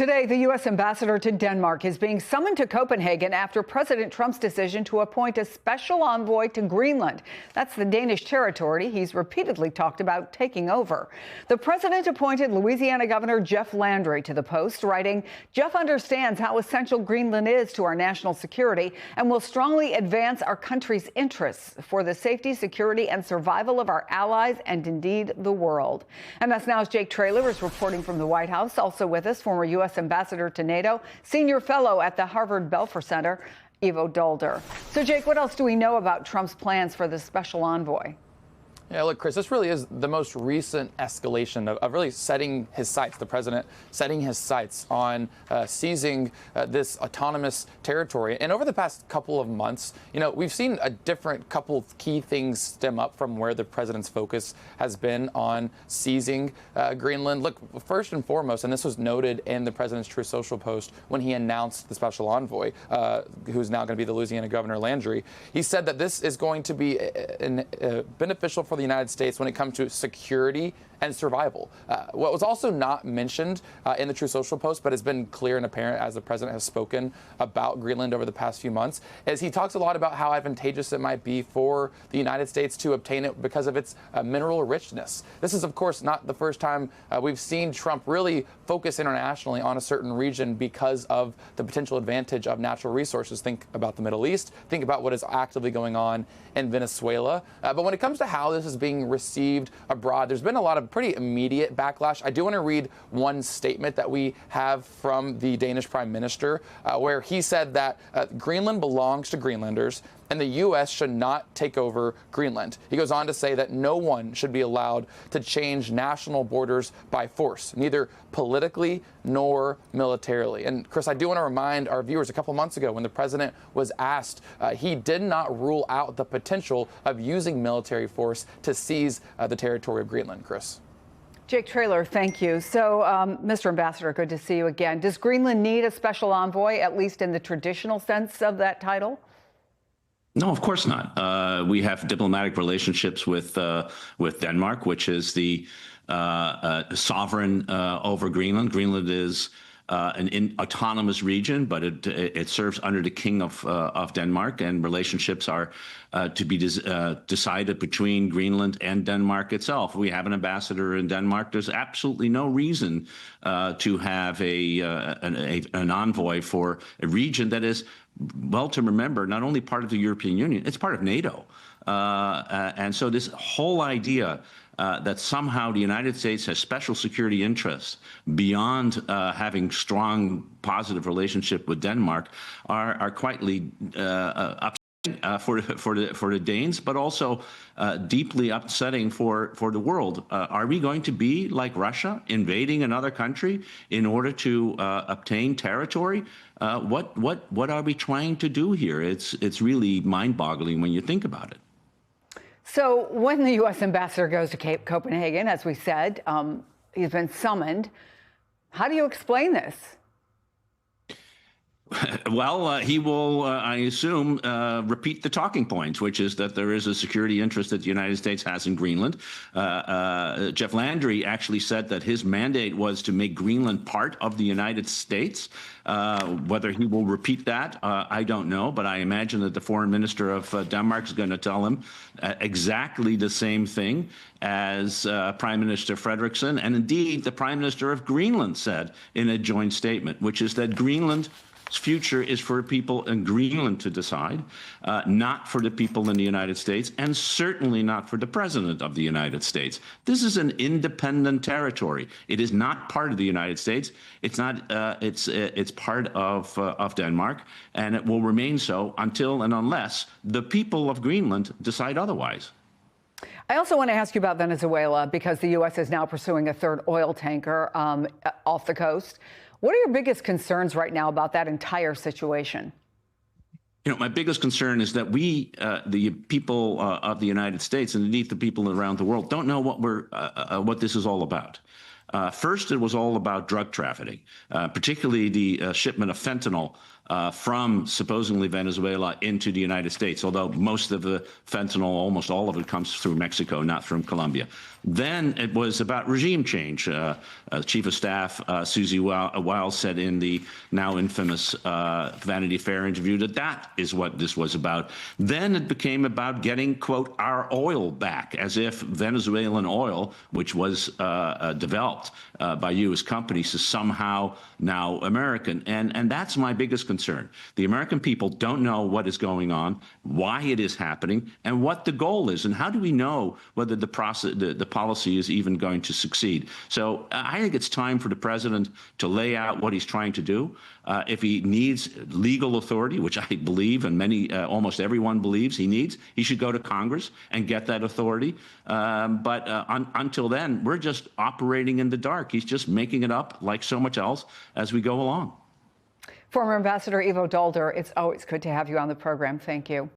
Today, the U.S. ambassador to Denmark is being summoned to Copenhagen after President Trump's decision to appoint a special envoy to Greenland. That's the Danish territory he's repeatedly talked about taking over. The president appointed Louisiana Governor Jeff Landry to the post, writing, "Jeff understands how essential Greenland is to our national security and will strongly advance our country's interests for the safety, security, and survival of our allies and indeed the world." MS Now's Jake Traylor is reporting from the White House. Also with us, former U.S. Ambassador to NATO, senior fellow at the Harvard Belfer Center, Ivo Dulder. So, Jake, what else do we know about Trump's plans for this special envoy? Yeah, look, Chris, this really is the most recent escalation of really setting his sights, the president setting his sights on seizing this autonomous territory. And over the past couple of months, we've seen a different couple of key things stem up from where the president's focus has been on seizing Greenland. Look, first and foremost, and this was noted in the president's Truth Social post when he announced the special envoy, who's now going to be the Louisiana Governor Landry, he said that this is going to be beneficial for the United States when it comes to security and survival. What was also not mentioned in the True Social post, but has been clear and apparent as the president has spoken about Greenland over the past few months, is he talks a lot about how advantageous it might be for the United States to obtain it because of its mineral richness. This is, of course, not the first time we've seen Trump really focus internationally on a certain region because of the potential advantage of natural resources. Think about the Middle East. Think about what is actively going on in Venezuela. But when it comes to how this is being received abroad, there's been a lot of pretty immediate backlash. I do want to read one statement that we have from the Danish Prime Minister, where he said that Greenland belongs to Greenlanders and the U.S. should not take over Greenland. He goes on to say that no one should be allowed to change national borders by force, neither politically nor militarily. And Chris, I do want to remind our viewers, a couple months ago when the president was asked, he did not rule out the potential of using military force to seize the territory of Greenland. Chris. Jake Traylor, thank you. So, Mr. Ambassador, good to see you again. Does Greenland need a special envoy, at least in the traditional sense of that title? No, of course not. We have diplomatic relationships with Denmark, which is the sovereign over Greenland. Greenland is an autonomous region, but it serves under the King of Denmark, and relationships are to be decided between Greenland and Denmark itself. We have an ambassador in Denmark. There's absolutely no reason to have an envoy for a region that is, well, to remember, not only part of the European Union, it's part of NATO. And so this whole idea that somehow the United States has special security interests beyond having strong positive relationship with Denmark are quietly upsetting for the Danes, but also deeply upsetting for the world. Are we going to be like Russia, invading another country in order to obtain territory? What are we trying to do here? It's really mind-boggling when you think about it. So when the U.S. ambassador goes to Copenhagen, as we said, he's been summoned. How do you explain this? Well, he will, I assume, repeat the talking points, which is that there is a security interest that the United States has in Greenland. Jeff Landry actually said that his mandate was to make Greenland part of the United States. Whether he will repeat that, I don't know, but I imagine that the foreign minister of Denmark is going to tell him exactly the same thing as Prime Minister Frederiksen, and indeed the Prime Minister of Greenland said in a joint statement, which is that Greenland's future is for people in Greenland to decide, not for the people in the United States, and certainly not for the President of the United States. This is an independent territory. It is not part of the United States. It's not. It's part of Denmark, and it will remain so until and unless the people of Greenland decide otherwise. I also want to ask you about Venezuela, because the U.S. is now pursuing a third oil tanker off the coast. What are your biggest concerns right now about that entire situation? My biggest concern is that we, the people of the United States, and indeed the people around the world, don't know what this is all about. First, it was all about drug trafficking, particularly the shipment of fentanyl from supposedly Venezuela into the United States, although most of the fentanyl, almost all of it, comes through Mexico, not from Colombia. Then it was about regime change. Chief of Staff Susie Wiles said in the now infamous Vanity Fair interview that is what this was about. Then it became about getting, quote, our oil back, as if Venezuelan oil, which was developed by U.S. companies, is somehow now American. And that's my biggest concern. The American people don't know what is going on, why it is happening, and what the goal is. And how do we know whether the policy is even going to succeed? So I think it's time for the president to lay out what he's trying to do. If he needs legal authority, which I believe and almost everyone believes he needs, he should go to Congress and get that authority. But until then, we're just operating in the dark. He's just making it up like so much else as we go along. Former Ambassador Ivo Daalder, it's always good to have you on the program. Thank you.